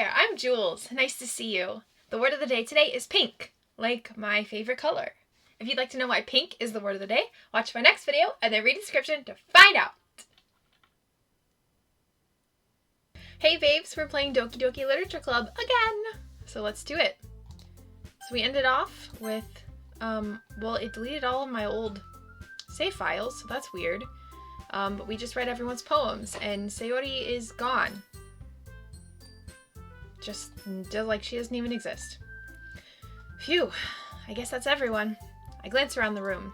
there, I'm Jules. Nice to see you. The word of the day today is pink, like my favorite color. If you'd like to know why pink is the word of the day, watch my next video and then read the description to find out. Hey babes, we're playing Doki Doki Literature Club again. So let's do it. So we ended off with, well, it deleted all of my old save files, so that's weird. But we just read everyone's poems and Sayori is gone. Just like she doesn't even exist. Phew, I guess that's everyone. I glanced around the room.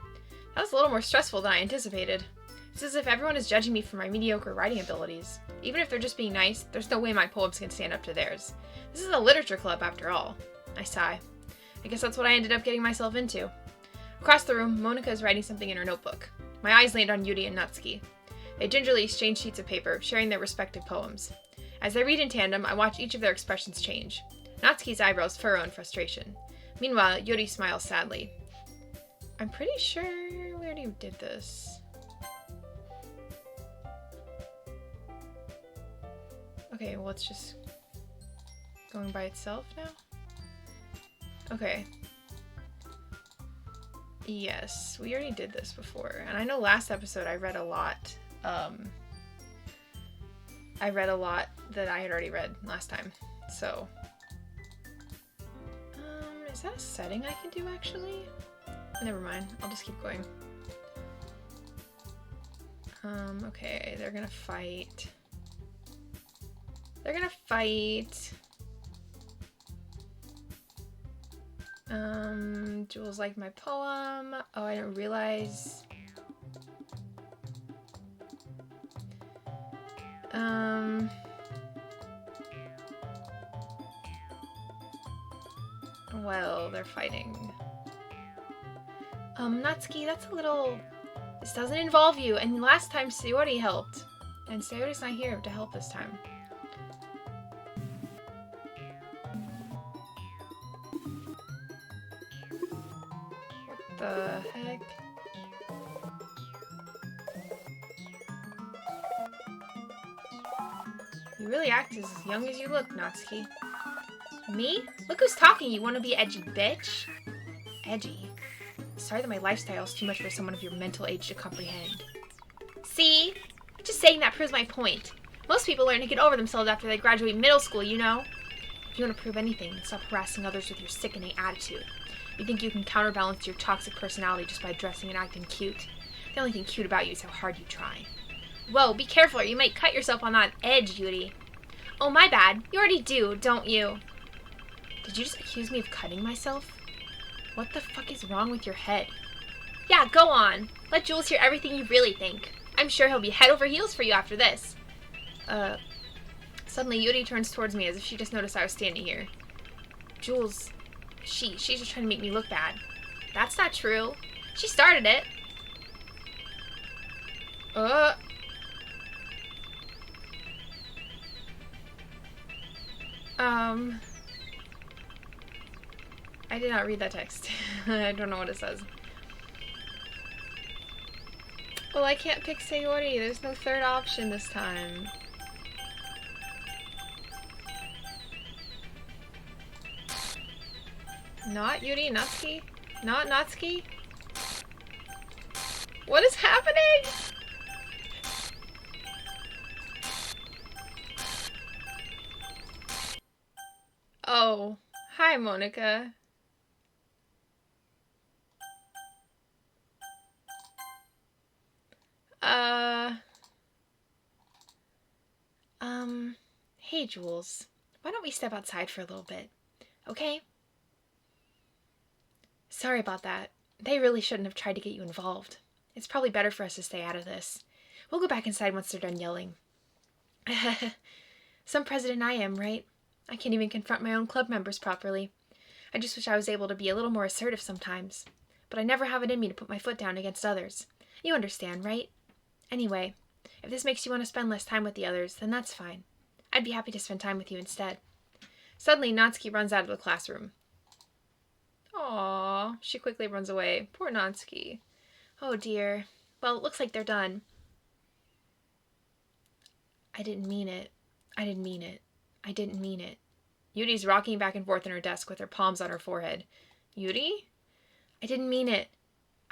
That was a little more stressful than I anticipated. It's as if everyone is judging me for my mediocre writing abilities. Even if they're just being nice, there's no way my poems can stand up to theirs. This is a literature club after all. I sigh. I guess that's what I ended up getting myself into. Across the room, Monika is writing something in her notebook. My eyes land on Yuri and Natsuki. They gingerly exchange sheets of paper, sharing their respective poems. As they read in tandem, I watch each of their expressions change. Natsuki's eyebrows furrow in frustration. Meanwhile, Yuri smiles sadly. I'm pretty sure we already did this. Okay, well, it's just going by itself now? Okay. Yes, we already did this before. And I know last episode I read a lot. I read a lot that I had already read last time. So, is that a setting I can do actually? Never mind, I'll just keep going. Okay, they're gonna fight. They're gonna fight. Jules liked my poem. Oh, I didn't realize. Well, they're fighting. Natsuki, that's a little... This doesn't involve you, and last time Sayori helped. And Sayori's not here to help this time. What the heck? You really act as young as you look, Natsuki. Me? Look who's talking, you wanna be edgy bitch. Edgy? Sorry that my lifestyle is too much for someone of your mental age to comprehend. See? Just saying that proves my point. Most people learn to get over themselves after they graduate middle school, you know? If you want to prove anything, stop harassing others with your sick innate attitude. You think you can counterbalance your toxic personality just by dressing and acting cute. The only thing cute about you is how hard you try. Whoa, be careful or you might cut yourself on that edge, Yuri. Oh, my bad. You already do, don't you? Did you just accuse me of cutting myself? What the fuck is wrong with your head? Yeah, go on. Let Jules hear everything you really think. I'm sure he'll be head over heels for you after this. Suddenly Yuri turns towards me as if she just noticed I was standing here. Jules, she's just trying to make me look bad. That's not true. She started it. I did not read that text. I don't know what it says. Well, I can't pick Sayori. There's no third option this time. Not Yuri, Natsuki? Not Natsuki? What is happening? Oh, hi, Monika. Hey, Jules. Why don't we step outside for a little bit, okay? Sorry about that. They really shouldn't have tried to get you involved. It's probably better for us to stay out of this. We'll go back inside once they're done yelling. Some president I am, right? I can't even confront my own club members properly. I just wish I was able to be a little more assertive sometimes. But I never have it in me to put my foot down against others. You understand, right? Anyway, if this makes you want to spend less time with the others, then that's fine. I'd be happy to spend time with you instead. Suddenly, Natsuki runs out of the classroom. Aww, she quickly runs away. Poor Natsuki. Oh dear. Well, it looks like they're done. I didn't mean it. I didn't mean it. I didn't mean it. Yuri's rocking back and forth in her desk with her palms on her forehead. Yuri? I didn't mean it.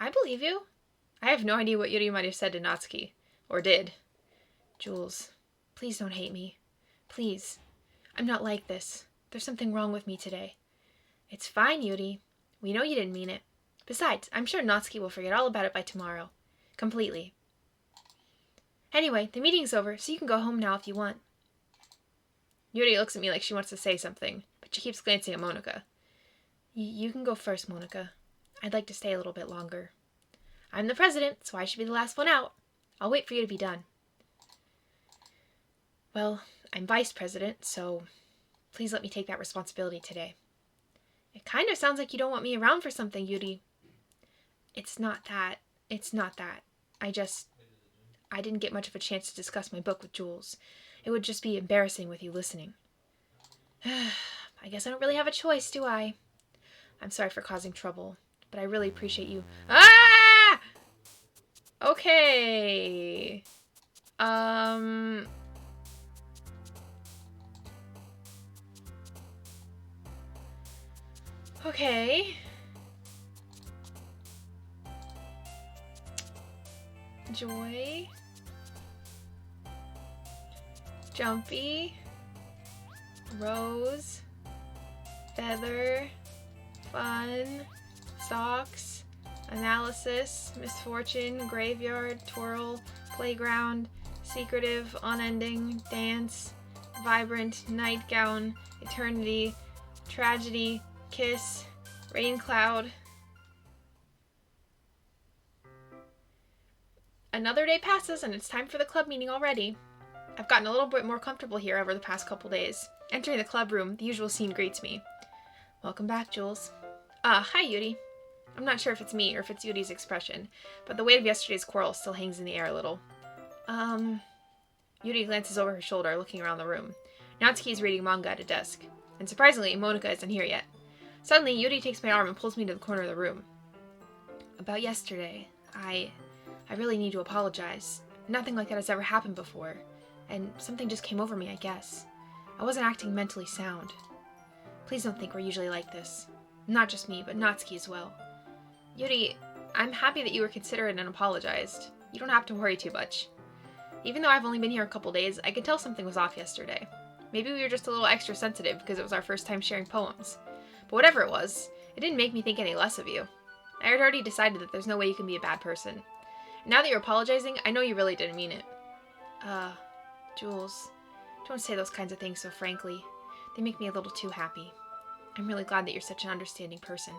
I believe you. I have no idea what Yuri might have said to Natsuki. Or did. Jules, please don't hate me. Please. I'm not like this. There's something wrong with me today. It's fine, Yuri. We know you didn't mean it. Besides, I'm sure Natsuki will forget all about it by tomorrow. Completely. Anyway, the meeting's over, so you can go home now if you want. Yuri looks at me like she wants to say something, but she keeps glancing at Monika. You can go first, Monika. I'd like to stay a little bit longer. I'm the president, so I should be the last one out. I'll wait for you to be done. Well, I'm vice president, so please let me take that responsibility today. It kind of sounds like you don't want me around for something, Yuri. It's not that. I didn't get much of a chance to discuss my book with Jules. It would just be embarrassing with you listening. I guess I don't really have a choice, do I? I'm sorry for causing trouble, but I really appreciate you. Ah! Okay. Okay. Joy. Jumpy. Rose. Feather. Fun. Socks. Analysis. Misfortune. Graveyard. Twirl. Playground. Secretive. Unending. Dance. Vibrant. Nightgown. Eternity. Tragedy. Kiss. Rain cloud. Another day passes and it's time for the club meeting already. I've gotten a little bit more comfortable here over the past couple days. Entering the club room, the usual scene greets me. Welcome back, Jules. Hi, Yuri. I'm not sure if it's me or if it's Yuri's expression, but the weight of yesterday's quarrel still hangs in the air a little. Yuri glances over her shoulder, looking around the room. Natsuki is reading manga at a desk, and surprisingly, Monika isn't here yet. Suddenly, Yuri takes my arm and pulls me to the corner of the room. About yesterday, I really need to apologize. Nothing like that has ever happened before, and something just came over me, I guess. I wasn't acting mentally sound. Please don't think we're usually like this. Not just me, but Natsuki as well. Yuri, I'm happy that you were considerate and apologized. You don't have to worry too much. Even though I've only been here a couple days, I could tell something was off yesterday. Maybe we were just a little extra sensitive because it was our first time sharing poems. But whatever it was, it didn't make me think any less of you. I had already decided that there's no way you can be a bad person. Now that you're apologizing, I know you really didn't mean it. Jules, don't say those kinds of things so frankly. They make me a little too happy. I'm really glad that you're such an understanding person,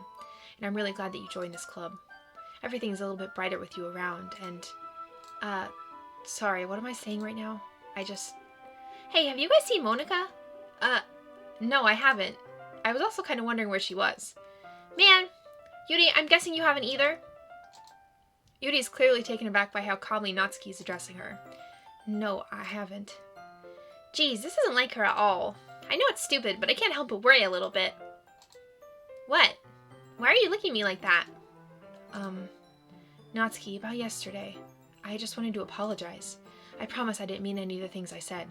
and I'm really glad that you joined this club. Everything's a little bit brighter with you around, and, sorry, what am I saying right now? Hey, have you guys seen Monika? No, I haven't. I was also kind of wondering where she was. Man, Yuri, I'm guessing you haven't either? Yuri is clearly taken aback by how calmly Natsuki is addressing her. No, I haven't. Geez, this isn't like her at all. I know it's stupid, but I can't help but worry a little bit. What? Why are you looking at me like that? Natsuki, about yesterday. I just wanted to apologize. I promise I didn't mean any of the things I said.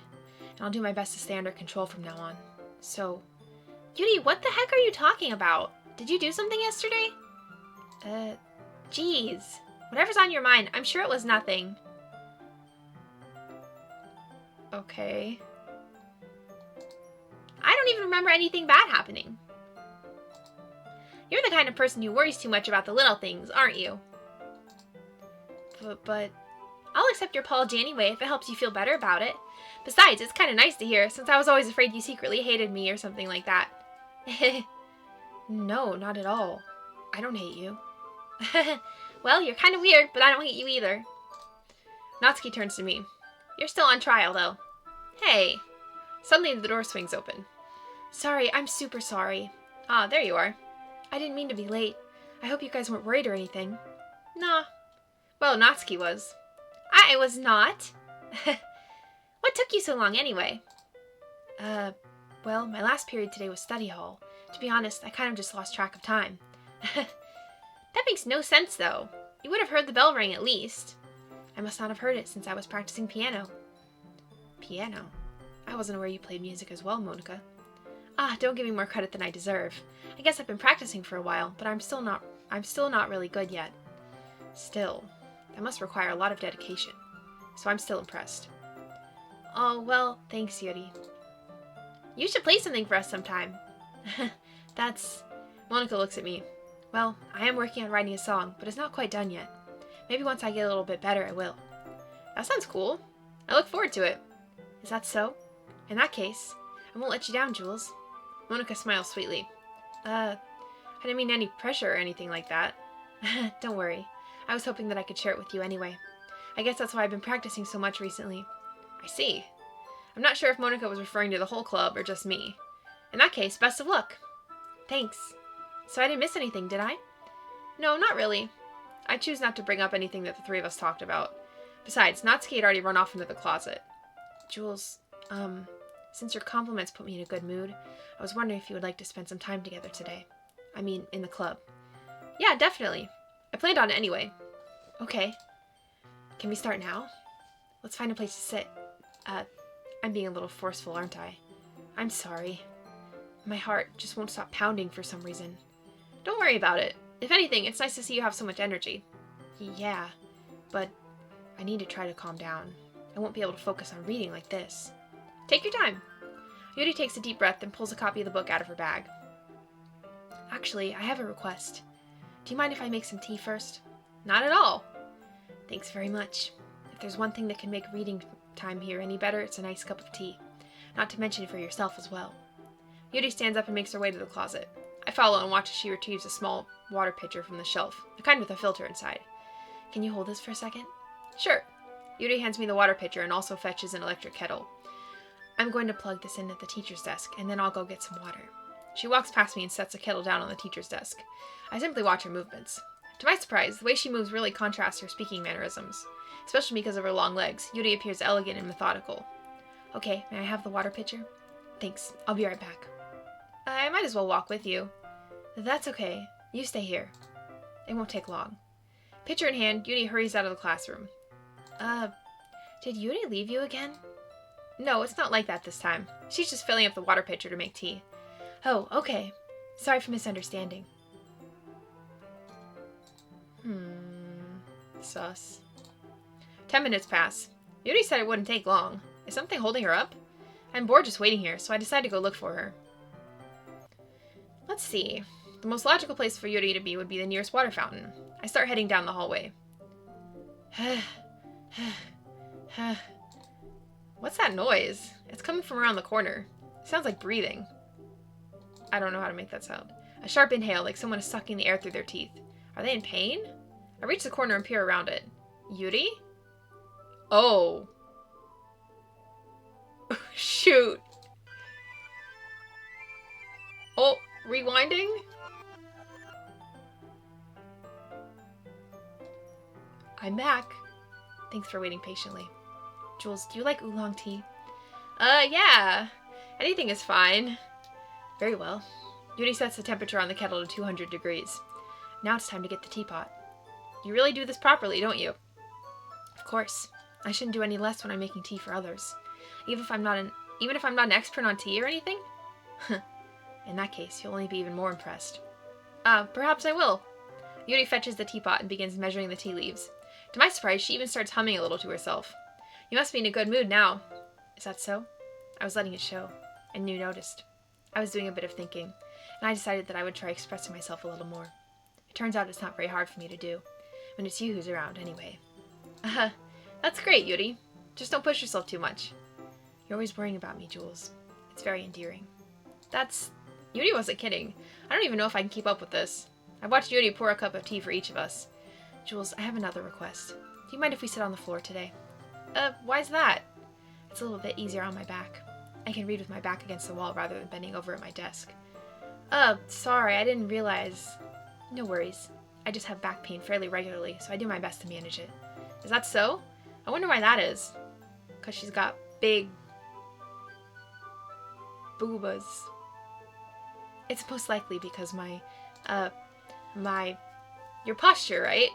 And I'll do my best to stay under control from now on. So... Yuri, what the heck are you talking about? Did you do something yesterday? Geez. Whatever's on your mind, I'm sure it was nothing. Okay. I don't even remember anything bad happening. You're the kind of person who worries too much about the little things, aren't you? But I'll accept your apology anyway if it helps you feel better about it. Besides, it's kind of nice to hear, since I was always afraid you secretly hated me or something like that. No, not at all. I don't hate you. Well, you're kind of weird, but I don't hate you either. Natsuki turns to me. You're still on trial, though. Hey. Suddenly the door swings open. Sorry, I'm super sorry. Ah, there you are. I didn't mean to be late. I hope you guys weren't worried or anything. Nah. Well, Natsuki was. I was not. What took you so long, anyway? Well, my last period today was study hall. To be honest, I kind of just lost track of time. That makes no sense, though. You would have heard the bell ring at least. I must not have heard it since I was practicing piano. Piano? I wasn't aware you played music as well, Monika. Ah, don't give me more credit than I deserve. I guess I've been practicing for a while, but I'm still not really good yet. Still, that must require a lot of dedication. So I'm still impressed. Oh, well, thanks, Yuri. You should play something for us sometime. That's... Monica looks at me. Well, I am working on writing a song, but it's not quite done yet. Maybe once I get a little bit better, I will. That sounds cool. I look forward to it. Is that so? In that case, I won't let you down, Jules. Monica smiles sweetly. I didn't mean any pressure or anything like that. Don't worry. I was hoping that I could share it with you anyway. I guess that's why I've been practicing so much recently. I see. I'm not sure if Monica was referring to the whole club or just me. In that case, best of luck. Thanks. So I didn't miss anything, did I? No, not really. I choose not to bring up anything that the three of us talked about. Besides, Natsuki had already run off into the closet. Jules, since your compliments put me in a good mood, I was wondering if you would like to spend some time together today. I mean, in the club. Yeah, definitely. I planned on it anyway. Okay. Can we start now? Let's find a place to sit. I'm being a little forceful, aren't I? I'm sorry. My heart just won't stop pounding for some reason. Don't worry about it. If anything, it's nice to see you have so much energy. Yeah, but I need to try to calm down. I won't be able to focus on reading like this. Take your time. Yuri takes a deep breath and pulls a copy of the book out of her bag. Actually, I have a request. Do you mind if I make some tea first? Not at all. Thanks very much. If there's one thing that can make reading time here any better, it's a nice cup of tea. Not to mention for yourself as well. Yuri stands up and makes her way to the closet. I follow and watch as she retrieves a small water pitcher from the shelf, the kind with a filter inside. Can you hold this for a second? Sure. Yuri hands me the water pitcher and also fetches an electric kettle. I'm going to plug this in at the teacher's desk, and then I'll go get some water. She walks past me and sets the kettle down on the teacher's desk. I simply watch her movements. To my surprise, the way she moves really contrasts her speaking mannerisms. Especially because of her long legs, Yuri appears elegant and methodical. Okay, may I have the water pitcher? Thanks. I'll be right back. I might as well walk with you. That's okay. You stay here. It won't take long. Pitcher in hand, Yuri hurries out of the classroom. Did Yuri leave you again? No, it's not like that this time. She's just filling up the water pitcher to make tea. Oh, okay. Sorry for misunderstanding. Sus. 10 minutes pass. Yuri said it wouldn't take long. Is something holding her up? I'm bored just waiting here, so I decided to go look for her. Let's see. The most logical place for Yuri to be would be the nearest water fountain. I start heading down the hallway. What's that noise? It's coming from around the corner. It sounds like breathing. I don't know how to make that sound. A sharp inhale, like someone is sucking the air through their teeth. Are they in pain? I reach the corner and peer around it. Yuri? Oh. Shoot. Oh, rewinding? I'm back. Thanks for waiting patiently. Jules, do you like oolong tea? Yeah. Anything is fine. Very well. Yuri sets the temperature on the kettle to 200 degrees. Now it's time to get the teapot. You really do this properly, don't you? Of course. I shouldn't do any less when I'm making tea for others. Even if I'm not an expert on tea or anything? In that case, you'll only be even more impressed. Perhaps I will. Yuri fetches the teapot and begins measuring the tea leaves. To my surprise, she even starts humming a little to herself. You must be in a good mood now. Is that so? I was letting it show, and you noticed. I was doing a bit of thinking, and I decided that I would try expressing myself a little more. It turns out it's not very hard for me to do, when it's you who's around anyway. That's great, Yuri. Just don't push yourself too much. You're always worrying about me, Jules. It's very endearing. Yuri wasn't kidding. I don't even know if I can keep up with this. I watched Yuri pour a cup of tea for each of us. Jules, I have another request. Do you mind if we sit on the floor today? Why's that? It's a little bit easier on my back. I can read with my back against the wall rather than bending over at my desk. Sorry, I didn't realize. No worries. I just have back pain fairly regularly, so I do my best to manage it. Is that so? I wonder why that is. 'Cause she's got big boobas. It's most likely because your posture, right?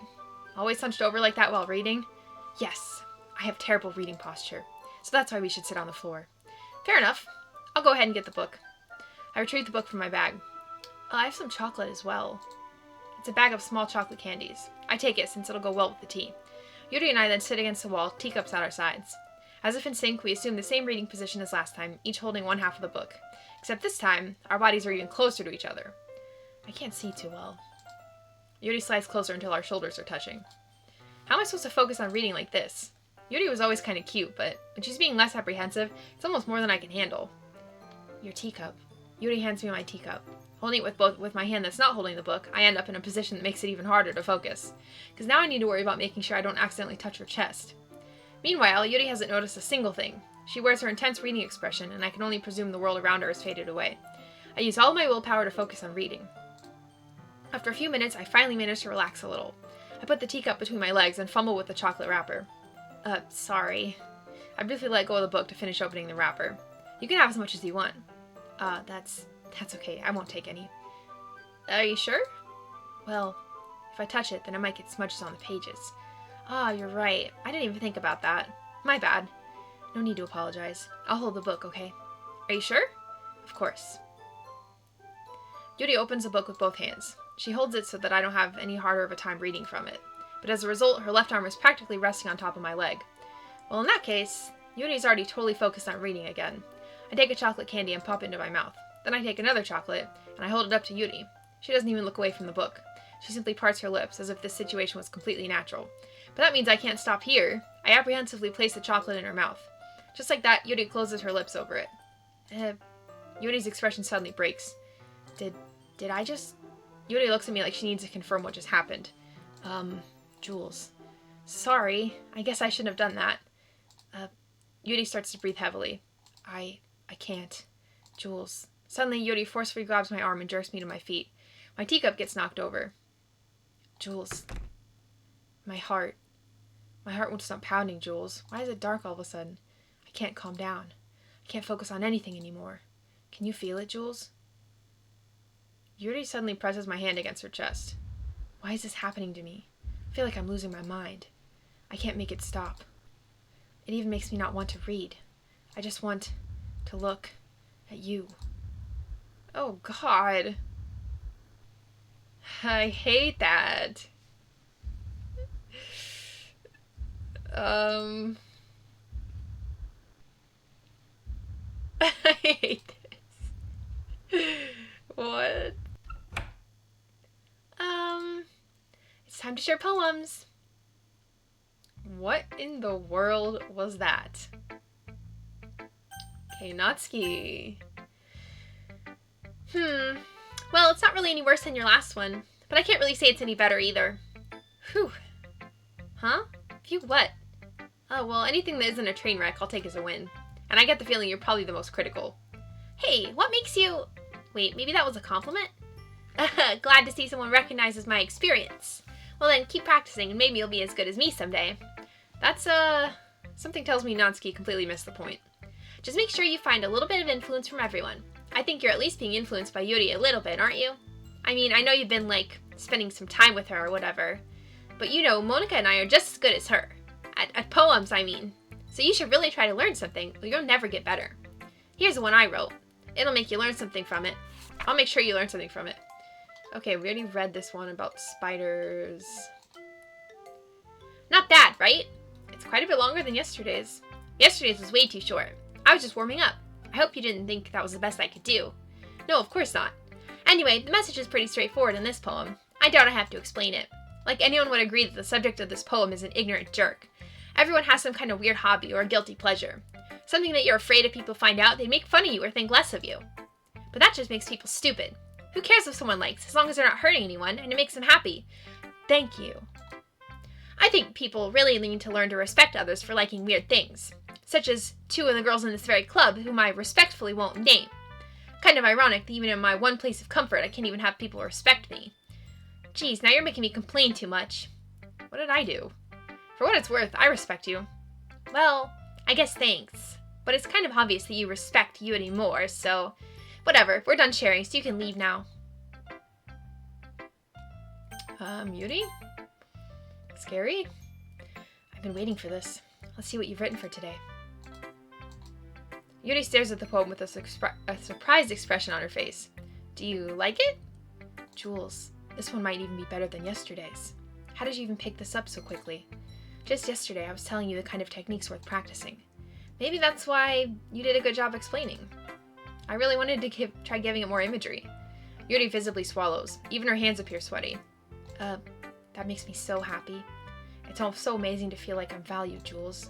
Always hunched over like that while reading? Yes, I have terrible reading posture, so that's why we should sit on the floor. Fair enough. I'll go ahead and get the book. I retrieve the book from my bag. I have some chocolate as well. It's a bag of small chocolate candies. I take it since it'll go well with the tea. Yuri and I then sit against the wall, teacups at our sides. As if in sync, we assume the same reading position as last time, each holding one half of the book. Except this time, our bodies are even closer to each other. I can't see too well. Yuri slides closer until our shoulders are touching. How am I supposed to focus on reading like this? Yuri was always kind of cute, but when she's being less apprehensive, it's almost more than I can handle. Your teacup. Yuri hands me my teacup. Holding it with my hand that's not holding the book, I end up in a position that makes it even harder to focus. Because now I need to worry about making sure I don't accidentally touch her chest. Meanwhile, Yuri hasn't noticed a single thing. She wears her intense reading expression, and I can only presume the world around her has faded away. I use all my willpower to focus on reading. After a few minutes, I finally manage to relax a little. I put the teacup between my legs and fumble with the chocolate wrapper. Sorry. I briefly let go of the book to finish opening the wrapper. You can have as much as you want. That's okay. I won't take any. Are you sure? Well, if I touch it, then I might get smudges on the pages. You're right. I didn't even think about that. My bad. No need to apologize. I'll hold the book, okay? Are you sure? Of course. Yuri opens the book with both hands. She holds it so that I don't have any harder of a time reading from it. But as a result, her left arm is practically resting on top of my leg. Well, in that case, Yuri's already totally focused on reading again. I take a chocolate candy and pop it into my mouth. Then I take another chocolate, and I hold it up to Yuri. She doesn't even look away from the book. She simply parts her lips, as if this situation was completely natural. But that means I can't stop here. I apprehensively place the chocolate in her mouth. Just like that, Yuri closes her lips over it. Yuri's expression suddenly breaks. Did I just... Yuri looks at me like she needs to confirm what just happened. Jules. Sorry. I guess I shouldn't have done that. Yuri starts to breathe heavily. I can't. Jules. Suddenly, Yuri forcefully grabs my arm and jerks me to my feet. My teacup gets knocked over. Jules. My heart. My heart won't stop pounding, Jules. Why is it dark all of a sudden? I can't calm down. I can't focus on anything anymore. Can you feel it, Jules? Yuri suddenly presses my hand against her chest. Why is this happening to me? I feel like I'm losing my mind. I can't make it stop. It even makes me not want to read. I just want to look at you. Oh, God. I hate that. I hate this. What? It's time to share poems. What in the world was that? Okay, Natsuki. Well, it's not really any worse than your last one, but I can't really say it's any better either. Whew. Huh? Phew, what? Oh, well, anything that isn't a train wreck I'll take as a win. And I get the feeling you're probably the most critical. Hey, what makes you... Wait, maybe that was a compliment? Glad to see someone recognizes my experience. Well then, keep practicing and maybe you'll be as good as me someday. That's, something tells me Natsuki completely missed the point. Just make sure you find a little bit of influence from everyone. I think you're at least being influenced by Yuri a little bit, aren't you? I mean, I know you've been, spending some time with her or whatever. But you know, Monica and I are just as good as her. At poems, I mean. So you should really try to learn something, or you'll never get better. Here's the one I wrote. It'll make you learn something from it. I'll make sure you learn something from it. Okay, we already read this one about spiders. Not bad, right? It's quite a bit longer than yesterday's. Yesterday's was way too short. I was just warming up. I hope you didn't think that was the best I could do. No, of course not. Anyway, the message is pretty straightforward in this poem. I doubt I have to explain it. Like anyone would agree that the subject of this poem is an ignorant jerk. Everyone has some kind of weird hobby or a guilty pleasure. Something that you're afraid if people find out, they'd make fun of you or think less of you. But that just makes people stupid. Who cares if someone likes, as long as they're not hurting anyone and it makes them happy? Thank you. I think people really need to learn to respect others for liking weird things, such as two of the girls in this very club whom I respectfully won't name. Kind of ironic that even in my one place of comfort I can't even have people respect me. Geez, now you're making me complain too much. What did I do? For what it's worth, I respect you. Well, I guess thanks. But it's kind of obvious that you respect Yuri more, so... Whatever, we're done sharing, so you can leave now. Yuri? Scary? I've been waiting for this. Let's see what you've written for today. Yuri stares at the poem with a surprised expression on her face. Do you like it? Jules, this one might even be better than yesterday's. How did you even pick this up so quickly? Just yesterday I was telling you the kind of techniques worth practicing. Maybe that's why you did a good job explaining. I really wanted to try giving it more imagery. Yuri visibly swallows. Even her hands appear sweaty. That makes me so happy. It's all so amazing to feel like I'm valued, Jules.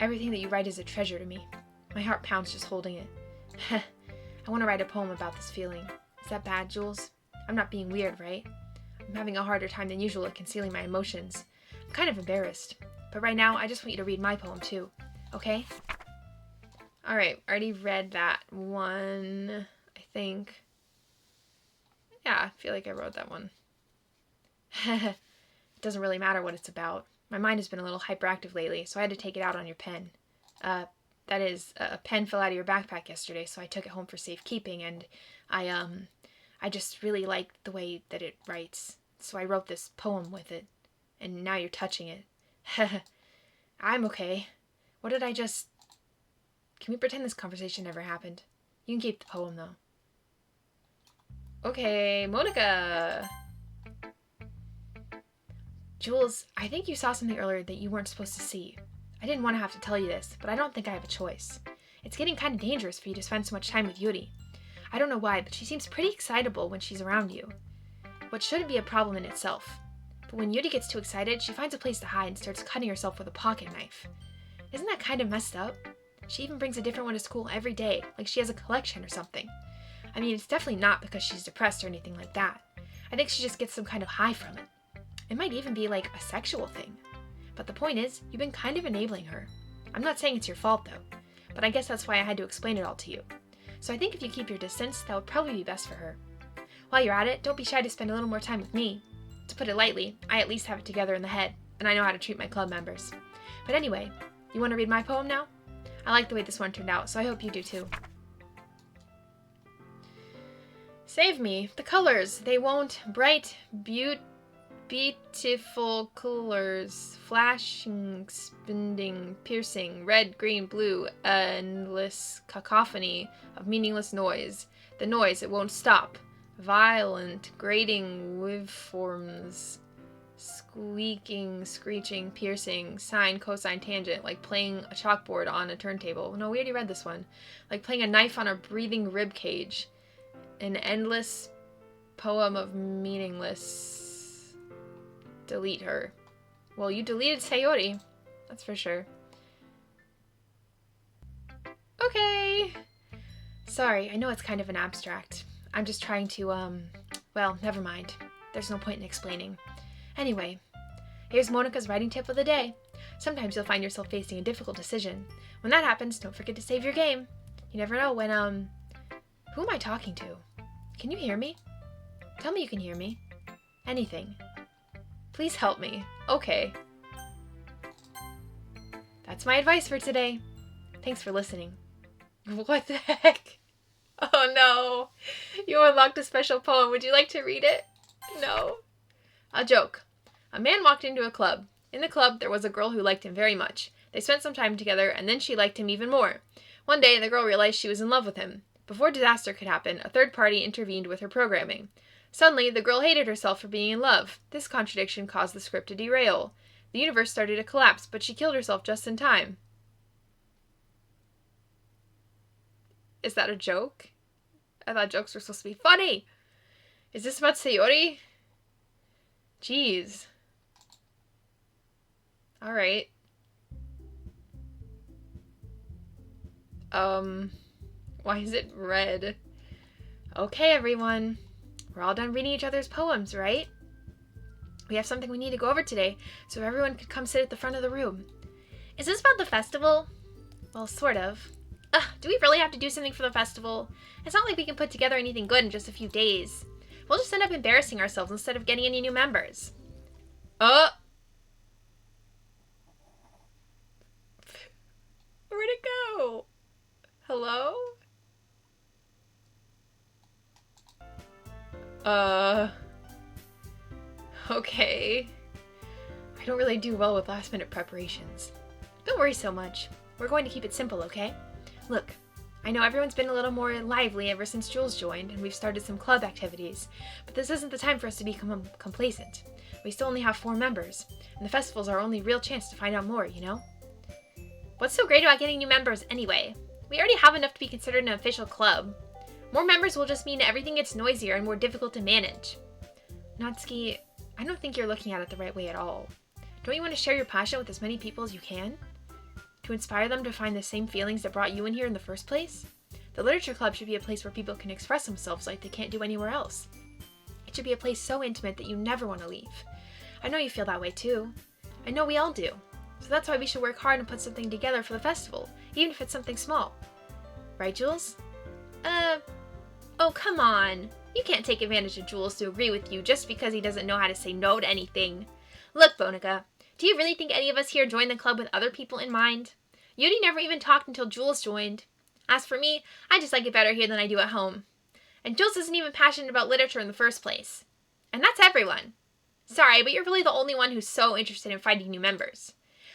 Everything that you write is a treasure to me. My heart pounds just holding it. I want to write a poem about this feeling. Is that bad, Jules? I'm not being weird, right? I'm having a harder time than usual at concealing my emotions. I'm kind of embarrassed. But right now, I just want you to read my poem too. Okay? Alright, I already read that one, I think. Yeah, I feel like I wrote that one. It doesn't really matter what it's about. My mind has been a little hyperactive lately, so I had to take it out on your pen. That is, a pen fell out of your backpack yesterday, so I took it home for safekeeping, and I just really liked the way that it writes, so I wrote this poem with it, and now you're touching it. I'm okay. What did I just... Can we pretend this conversation never happened? You can keep the poem, though. Okay, Monica! Jules, I think you saw something earlier that you weren't supposed to see. I didn't want to have to tell you this, but I don't think I have a choice. It's getting kind of dangerous for you to spend so much time with Yuri. I don't know why, but she seems pretty excitable when she's around you. What shouldn't be a problem in itself. But when Yuri gets too excited, she finds a place to hide and starts cutting herself with a pocket knife. Isn't that kind of messed up? She even brings a different one to school every day, like she has a collection or something. I mean, it's definitely not because she's depressed or anything like that. I think she just gets some kind of high from it. It might even be like a sexual thing. But the point is, you've been kind of enabling her. I'm not saying it's your fault though, but I guess that's why I had to explain it all to you. So I think if you keep your distance, that would probably be best for her. While you're at it, don't be shy to spend a little more time with me. To put it lightly, I at least have it together in the head, and I know how to treat my club members. But anyway, you want to read my poem now? I like the way this one turned out, so I hope you do too. Save me. The colors. They won't. Bright, beautiful colors. Flashing, spinning, piercing. Red, green, blue. Endless cacophony of meaningless noise. The noise, it won't stop. Violent, grating waveforms. Squeaking, screeching, piercing, sine, cosine, tangent, like playing a chalkboard on a turntable. No, we already read this one. Like playing a knife on a breathing rib cage. An endless poem of meaningless. Delete her. Well, you deleted Sayori. That's for sure. Okay. Sorry, I know it's kind of an abstract. I'm just trying to, well, never mind. There's no point in explaining. Anyway, here's Monica's writing tip of the day. Sometimes you'll find yourself facing a difficult decision. When that happens, don't forget to save your game. You never know when, who am I talking to? Can you hear me? Tell me you can hear me. Anything. Please help me. Okay. That's my advice for today. Thanks for listening. What the heck? Oh no. You unlocked a special poem. Would you like to read it? No. A joke. A man walked into a club. In the club, there was a girl who liked him very much. They spent some time together, and then she liked him even more. One day, the girl realized she was in love with him. Before disaster could happen, a third party intervened with her programming. Suddenly, the girl hated herself for being in love. This contradiction caused the script to derail. The universe started to collapse, but she killed herself just in time. Is that a joke? I thought jokes were supposed to be funny. Is this about Sayori? Jeez. Alright. Why is it red? Okay, everyone. We're all done reading each other's poems, right? We have something we need to go over today, so everyone could come sit at the front of the room. Is this about the festival? Well, sort of. Do we really have to do something for the festival? It's not like we can put together anything good in just a few days. We'll just end up embarrassing ourselves instead of getting any new members. Where'd it go? Hello? Okay. I don't really do well with last-minute preparations. Don't worry so much. We're going to keep it simple, okay? Look, I know everyone's been a little more lively ever since Jules joined, and we've started some club activities, but this isn't the time for us to become complacent. We still only have 4 members, and the festival's our only real chance to find out more, you know? What's so great about getting new members anyway? We already have enough to be considered an official club. More members will just mean everything gets noisier and more difficult to manage. Natsuki, I don't think you're looking at it the right way at all. Don't you want to share your passion with as many people as you can? To inspire them to find the same feelings that brought you in here in the first place? The Literature Club should be a place where people can express themselves like they can't do anywhere else. It should be a place so intimate that you never want to leave. I know you feel that way too. I know we all do. So that's why we should work hard and put something together for the festival, even if it's something small. Right, Jules? Oh, come on. You can't take advantage of Jules to agree with you just because he doesn't know how to say no to anything. Look, Bonica, do you really think any of us here joined the club with other people in mind? Yuri never even talked until Jules joined. As for me, I just like it better here than I do at home. And Jules isn't even passionate about literature in the first place. And that's everyone. Sorry, but you're really the only one who's so interested in finding new members.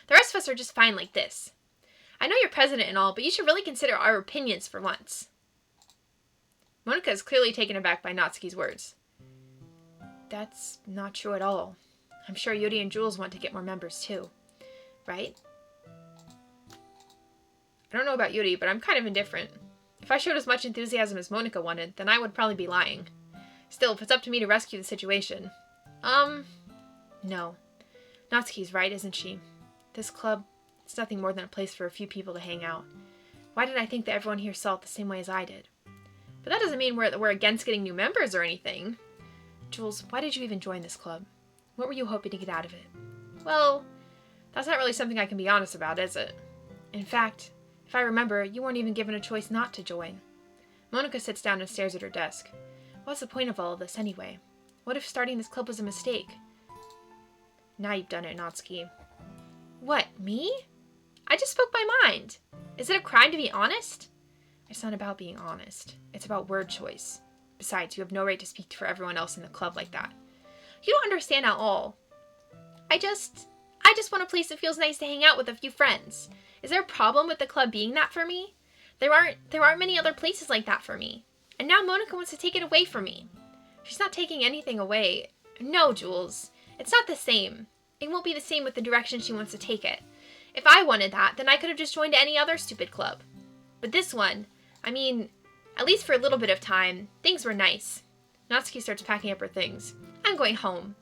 The rest of us are just fine like this. I know you're president and all, but you should really consider our opinions for once. Monica is clearly taken aback by Natsuki's words. That's not true at all. I'm sure Yuri and Jules want to get more members too. Right? I don't know about Yuri, but I'm kind of indifferent. If I showed as much enthusiasm as Monica wanted, then I would probably be lying. Still, if it's up to me to rescue the situation... No. Natsuki's right, isn't she? This club, it's nothing more than a place for a few people to hang out. Why did I think that everyone here saw it the same way as I did? But that doesn't mean we're against getting new members or anything. Jules, why did you even join this club? What were you hoping to get out of it? Well, that's not really something I can be honest about, is it? In fact, if I remember, you weren't even given a choice not to join. Monica sits down and stares at her desk. What's the point of all of this anyway? What if starting this club was a mistake? Now you've done it, Natsuki. What, me? I just spoke my mind. Is it a crime to be honest? It's not about being honest. It's about word choice. Besides, you have no right to speak for everyone else in the club like that. You don't understand at all. I just want a place that feels nice to hang out with a few friends. Is there a problem with the club being that for me? There aren't many other places like that for me. And now Monica wants to take it away from me. She's not taking anything away. No, Jules. It's not the same. It won't be the same with the direction she wants to take it. If I wanted that, then I could have just joined any other stupid club. But this one, I mean, at least for a little bit of time, things were nice. Natsuki starts packing up her things. I'm going home.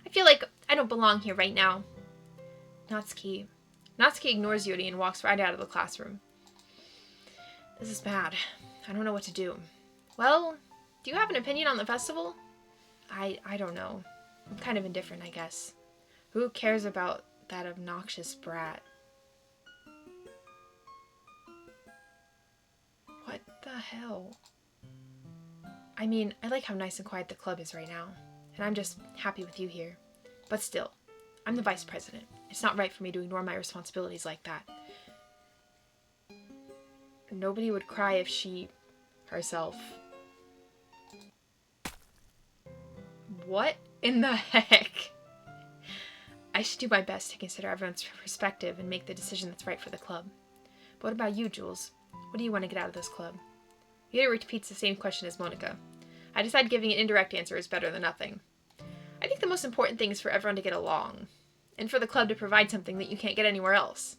I feel like I don't belong here right now. Natsuki ignores Yuri and walks right out of the classroom. This is bad. I don't know what to do. Well, do you have an opinion on the festival? I don't know. I'm kind of indifferent, I guess. Who cares about that obnoxious brat? What the hell? I mean, I like how nice and quiet the club is right now, and I'm just happy with you here. But still, I'm the vice president. It's not right for me to ignore my responsibilities like that. Nobody would cry if she... herself. What in the heck? I should do my best to consider everyone's perspective and make the decision that's right for the club. But what about you, Jules? What do you want to get out of this club? Yuri repeats the same question as Monica. I decide giving an indirect answer is better than nothing. I think the most important thing is for everyone to get along, and for the club to provide something that you can't get anywhere else.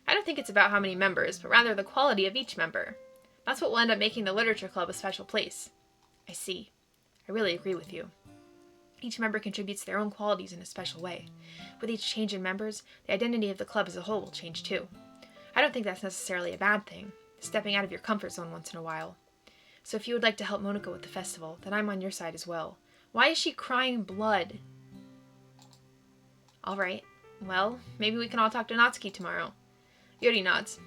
I don't think it's about how many members, but rather the quality of each member. That's what will end up making the Literature Club a special place. I see. I really agree with you. Each member contributes their own qualities in a special way. With each change in members, the identity of the club as a whole will change too. I don't think that's necessarily a bad thing, stepping out of your comfort zone once in a while. So if you would like to help Monica with the festival, then I'm on your side as well. Why is she crying blood? Alright, well, maybe we can all talk to Natsuki tomorrow. Yuri nods.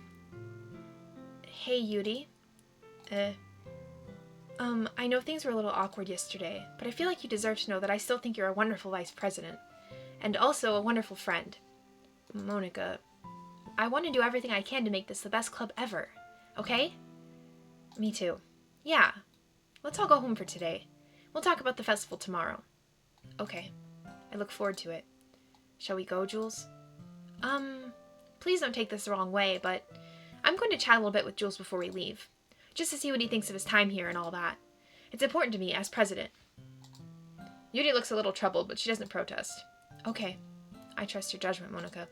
Hey, Yuri. I know things were a little awkward yesterday, but I feel like you deserve to know that I still think you're a wonderful vice president. And also a wonderful friend. Monica, I want to do everything I can to make this the best club ever. Okay? Me too. Yeah. Let's all go home for today. We'll talk about the festival tomorrow. Okay. I look forward to it. Shall we go, Jules? Please don't take this the wrong way, but I'm going to chat a little bit with Jules before we leave. just to see what he thinks of his time here and all that. It's important to me as president. Yuri looks a little troubled, but she doesn't protest. Okay, I trust your judgment, Monica.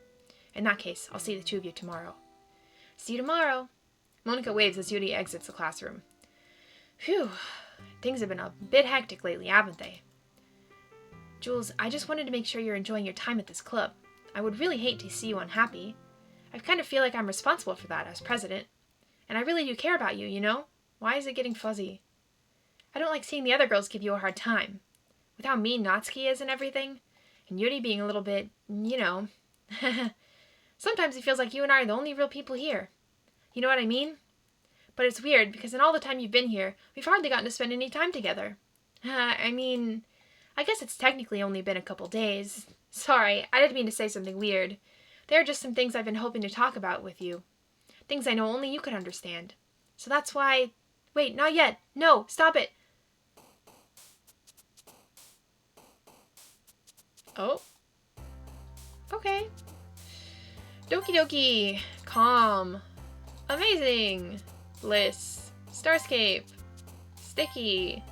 In that case, I'll see the two of you tomorrow. See you tomorrow. Monica waves as Yuri exits the classroom. Phew, things have been a bit hectic lately, haven't they? Jules, I just wanted to make sure you're enjoying your time at this club. I would really hate to see you unhappy. I kind of feel like I'm responsible for that as president. And I really do care about you, you know? Why is it getting fuzzy? I don't like seeing the other girls give you a hard time. With how mean Natsuki is and everything, and Yuri being a little bit, you know. Sometimes it feels like you and I are the only real people here. You know what I mean? But it's weird, because in all the time you've been here, we've hardly gotten to spend any time together. I mean, I guess it's technically only been a couple days. Sorry, I didn't mean to say something weird. There are just some things I've been hoping to talk about with you. Things I know only you could understand. So that's why... Wait, not yet. No, stop it. Oh. Okay. Doki Doki. Calm. Amazing. Bliss. Starscape. Sticky.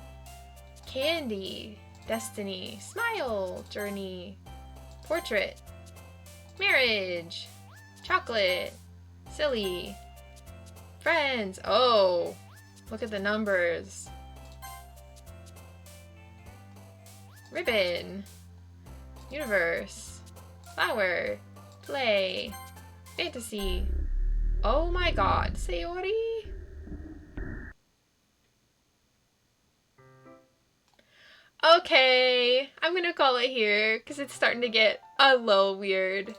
Candy. Destiny. Smile. Journey. Portrait. Marriage. Chocolate. Silly. Friends. Oh. Look at the numbers. Ribbon. Universe. Flower. Play. Fantasy. Oh my god. Sayori? Okay. I'm gonna call it here because it's starting to get a little weird.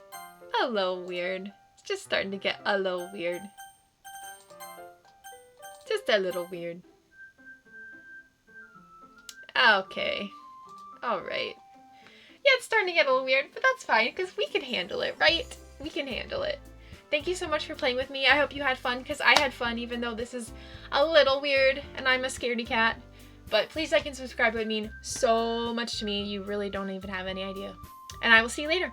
A little weird. It's just starting to get a little weird. Just a little weird. Okay. Alright. Yeah, it's starting to get a little weird, but that's fine, because we can handle it, right? We can handle it. Thank you so much for playing with me. I hope you had fun, because I had fun, even though this is a little weird, and I'm a scaredy cat. But please like and subscribe. It would mean so much to me. You really don't even have any idea. And I will see you later.